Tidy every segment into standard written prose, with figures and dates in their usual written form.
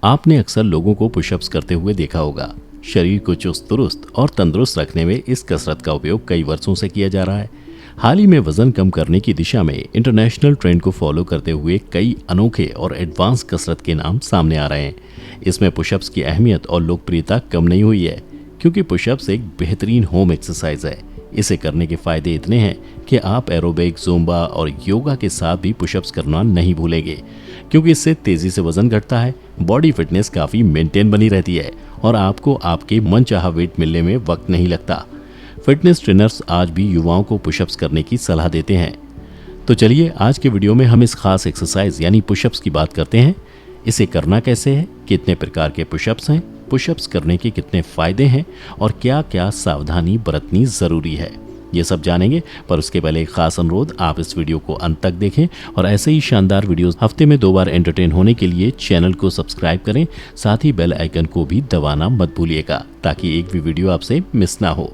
आपने अक्सर लोगों को पुशअप्स करते हुए देखा होगा। शरीर को चुस्त दुरुस्त और तंदुरुस्त रखने में इस कसरत का उपयोग कई वर्षों से किया जा रहा है। हाल ही में वजन कम करने की दिशा में इंटरनेशनल ट्रेंड को फॉलो करते हुए कई अनोखे और एडवांस कसरत के नाम सामने आ रहे हैं। इसमें पुशअप्स की अहमियत और लोकप्रियता कम नहीं हुई है, क्योंकि पुशअप्स एक बेहतरीन होम एक्सरसाइज है। इसे करने के फायदे इतने हैं कि आप एरोबिक, ज़ुम्बा और योगा के साथ भी पुशअप्स करना नहीं भूलेंगे, क्योंकि इससे तेजी से वजन घटता है, बॉडी फिटनेस काफ़ी मेंटेन बनी रहती है और आपको आपके मनचाहा वेट मिलने में वक्त नहीं लगता। फिटनेस ट्रेनर्स आज भी युवाओं को पुशअप्स करने की सलाह देते हैं। तो चलिए आज के वीडियो में हम इस खास एक्सरसाइज यानी पुशअप्स की बात करते हैं। इसे करना कैसे है, कितने प्रकार के पुशअप्स हैं, पुशअप्स करने के कितने फायदे हैं और क्या क्या सावधानी बरतनी ज़रूरी है, ये सब जानेंगे। पर उसके पहले एक खास अनुरोध, आप इस वीडियो को अंत तक देखें और ऐसे ही शानदार वीडियोस हफ्ते में 2 बार एंटरटेन होने के लिए चैनल को सब्सक्राइब करें। साथ ही बेल आइकन को भी दबाना मत भूलिएगा, ताकि एक भी वीडियो आपसे मिस ना हो।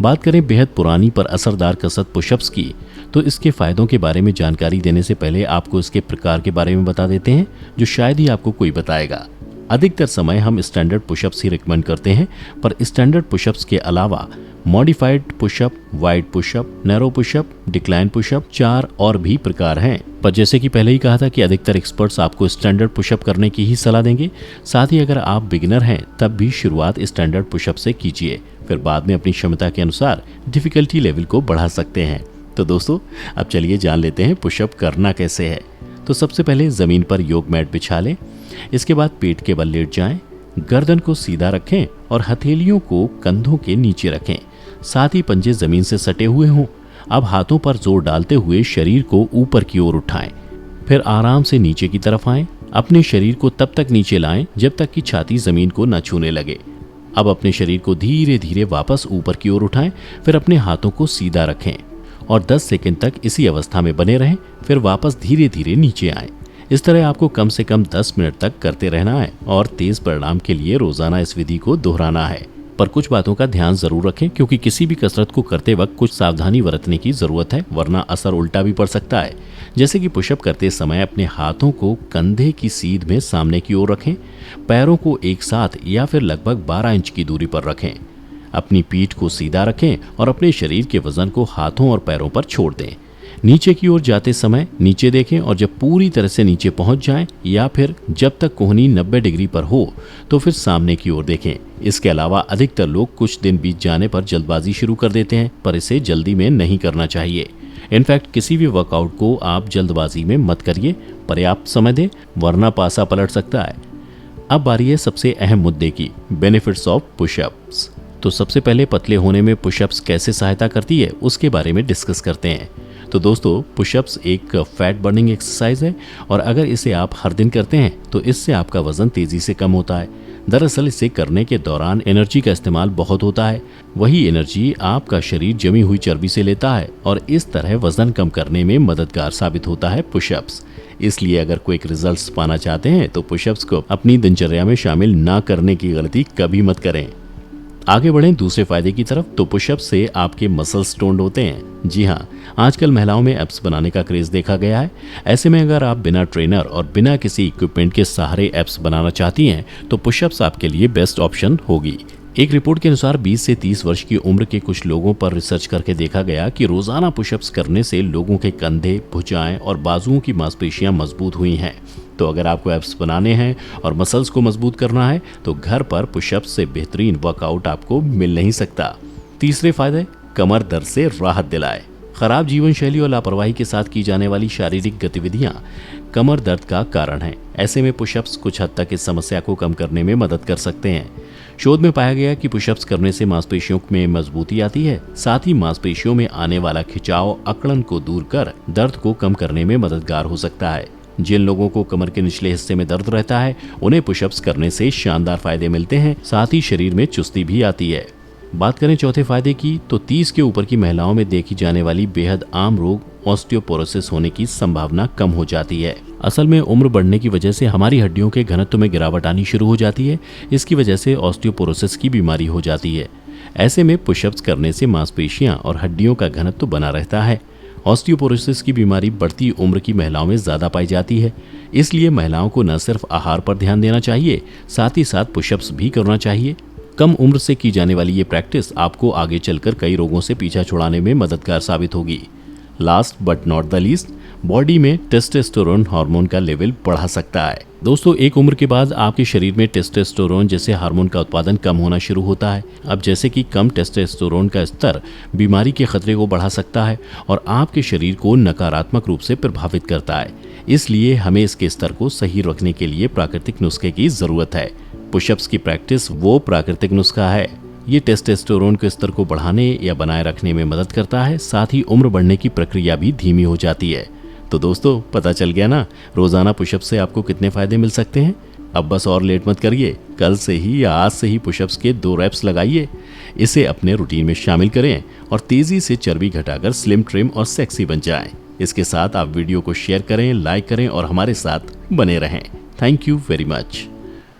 बात करें बेहद पुरानी पर असरदार कसरत पुशअप्स की, तो इसके फायदों के बारे में जानकारी देने से पहले आपको इसके प्रकार के बारे में बता देते हैं, जो शायद ही आपको कोई बताएगा। अधिकतर समय हम स्टैंडर्ड पुशअप्स ही रिकमेंड करते हैं, पर स्टैंडर्ड पुशअप्स के अलावा modified pushup, wide pushup, narrow pushup, decline pushup, 4 और भी प्रकार हैं। पर जैसे कि पहले ही कहा था कि अधिकतर एक्सपर्ट्स आपको स्टैंडर्ड पुशअप करने की ही सलाह देंगे। साथ ही अगर आप बिगिनर हैं तब भी शुरुआत स्टैंडर्ड पुशअप से कीजिए, फिर बाद में अपनी क्षमता के अनुसार डिफिकल्टी लेवल को बढ़ा सकते हैं। तो दोस्तों, अब चलिए जान लेते हैं पुशअप करना कैसे है। तो सबसे पहले ज़मीन पर योग मैट बिछा लें। इसके बाद पेट के बल लेट जाएं, गर्दन को सीधा रखें और हथेलियों को कंधों के नीचे रखें। साथ ही पंजे जमीन से सटे हुए हों। अब हाथों पर जोर डालते हुए शरीर को ऊपर की ओर उठाएं, फिर आराम से नीचे की तरफ आएं। अपने शरीर को तब तक नीचे लाएं जब तक कि छाती जमीन को न छूने लगे। अब अपने शरीर को धीरे धीरे वापस ऊपर की ओर उठाएं, फिर अपने हाथों को सीधा रखें और 10 सेकंड तक इसी अवस्था में बने रहें, फिर वापस धीरे धीरे नीचे आएं। इस तरह आपको कम से कम 10 मिनट तक करते रहना है और तेज परिणाम के लिए रोजाना इस विधि को दोहराना है। पर कुछ बातों का ध्यान जरूर रखें, क्योंकि किसी भी कसरत को करते वक्त कुछ सावधानी बरतने की जरूरत है, वरना असर उल्टा भी पड़ सकता है। जैसे कि पुशअप करते समय अपने हाथों को कंधे की सीध में सामने की ओर रखें, पैरों को एक साथ या फिर लगभग 12 इंच की दूरी पर रखें। अपनी पीठ को सीधा रखें और अपने शरीर के वजन को हाथों और पैरों पर छोड़ दें। नीचे की ओर जाते समय नीचे देखें और जब पूरी तरह से नीचे पहुंच जाएं या फिर जब तक कोहनी 90 डिग्री पर हो तो फिर सामने की ओर देखें। इसके अलावा अधिकतर लोग कुछ दिन बीत जाने पर जल्दबाजी शुरू कर देते हैं, पर इसे जल्दी में नहीं करना चाहिए। इनफैक्ट किसी भी वर्कआउट को आप जल्दबाजी में मत करिए, पर्याप्त समय दें, वरना पासा पलट सकता है। अब बारी है सबसे अहम मुद्दे की, बेनिफिट्स ऑफ पुशअप्स। तो सबसे पहले पतले होने में पुशअप्स कैसे सहायता करती है उसके बारे में डिस्कस करते हैं। तो दोस्तों, पुशअप्स एक फैट बर्निंग एक्सरसाइज है और अगर इसे आप हर दिन करते हैं तो इससे आपका वजन तेजी से कम होता है। दरअसल इसे करने के दौरान एनर्जी का इस्तेमाल बहुत होता है। वही एनर्जी आपका शरीर जमी हुई चर्बी से लेता है और इस तरह वजन कम करने में मददगार साबित होता है पुशअप्स। इसलिए अगर क्विक रिजल्ट्स पाना चाहते हैं तो पुशअप्स को अपनी दिनचर्या में शामिल ना करने की गलती कभी मत करें। आगे बढ़ें दूसरे फायदे की तरफ। तो पुशअप से आपके मसल्स टोन्ड होते हैं। जी हाँ, आजकल महिलाओं में एब्स बनाने का क्रेज देखा गया है। ऐसे में अगर आप बिना ट्रेनर और बिना किसी इक्विपमेंट के सहारे एब्स बनाना चाहती हैं तो पुशअप्स आपके लिए बेस्ट ऑप्शन होगी। एक रिपोर्ट के अनुसार 20 से 30 वर्ष की उम्र के कुछ लोगों पर रिसर्च करके देखा गया कि रोजाना पुशअप्स करने से लोगों के कंधे, भुजाएं और बाजुओं की मांसपेशियां मजबूत हुई हैं। तो अगर आपको एब्स बनाने हैं और मसल्स को मजबूत करना है तो घर पर पुशअप्स से बेहतरीन वर्कआउट आपको मिल नहीं सकता। तीसरे फायदे, कमर दर्द से राहत दिलाए। खराब जीवन शैली और लापरवाही के साथ की जाने वाली शारीरिक गतिविधियां कमर दर्द का कारण है। ऐसे में पुशअप्स कुछ हद तक इस समस्या को कम करने में मदद कर सकते हैं। शोध में पाया गया कि पुशअप्स करने से मांसपेशियों में मजबूती आती है, साथ ही मांसपेशियों में आने वाला खिंचाव, अकड़न को दूर कर दर्द को कम करने में मददगार हो सकता है। जिन लोगों को कमर के निचले हिस्से में दर्द रहता है उन्हें पुशअप्स करने से शानदार फायदे मिलते हैं, साथ ही शरीर में चुस्ती भी आती है। बात करें चौथे फायदे की, तो 30 के ऊपर की महिलाओं में देखी जाने वाली बेहद आम रोग ऑस्टियोपोरोसिस होने की संभावना कम हो जाती है। असल में उम्र बढ़ने की वजह से हमारी हड्डियों के घनत्व में गिरावट आनी शुरू हो जाती है। इसकी वजह से ऑस्टियोपोरोसिस की बीमारी हो जाती है। ऐसे में पुशअप्स करने से मांसपेशियां और हड्डियों का घनत्व बना रहता है ऑस्टियोपोरोसिस की बीमारी बढ़ती उम्र की महिलाओं में ज्यादा पाई जाती है, इसलिए महिलाओं को न सिर्फ आहार पर ध्यान देना चाहिए, साथ ही साथ पुशअप्स भी करना चाहिए। कम उम्र से की जाने वाली ये प्रैक्टिस आपको आगे चलकर कई रोगों से पीछा छुड़ाने में मददगार साबित होगी। Last but not the least, body में टेस्टोस्टेरोन हार्मोन का लेवल बढ़ा सकता है। दोस्तों, एक उम्र के बाद आपके शरीर में टेस्टोस्टेरोन जैसे हार्मोन का उत्पादन कम होना शुरू होता है। अब जैसे कि कम टेस्टोस्टेरोन का स्तर बीमारी के खतरे को बढ़ा सकता है और आपके शरीर को नकारात्मक रूप से प्रभावित करता है। इसलिए हमें इसके स्तर को सही रखने के लिए प्राकृतिक नुस्खे की जरूरत है। पुशअप्स की प्रैक्टिस वो प्राकृतिक नुस्खा है। ये टेस्टोस्टेरोन के स्तर को बढ़ाने या बनाए रखने में मदद करता है, साथ ही उम्र बढ़ने की प्रक्रिया भी धीमी हो जाती है। तो दोस्तों, पता चल गया ना रोजाना पुशअप से आपको कितने फायदे मिल सकते हैं। अब बस और लेट मत करिए, कल से ही या आज से ही पुशअप्स के 2 रेप्स लगाइए। इसे अपने रूटीन में शामिल करें और तेजी से चर्बी घटाकर स्लिम, ट्रिम और सेक्सी बन जाएं। इसके साथ आप वीडियो को शेयर करें, लाइक करें और हमारे साथ बने रहें। Thank you very much.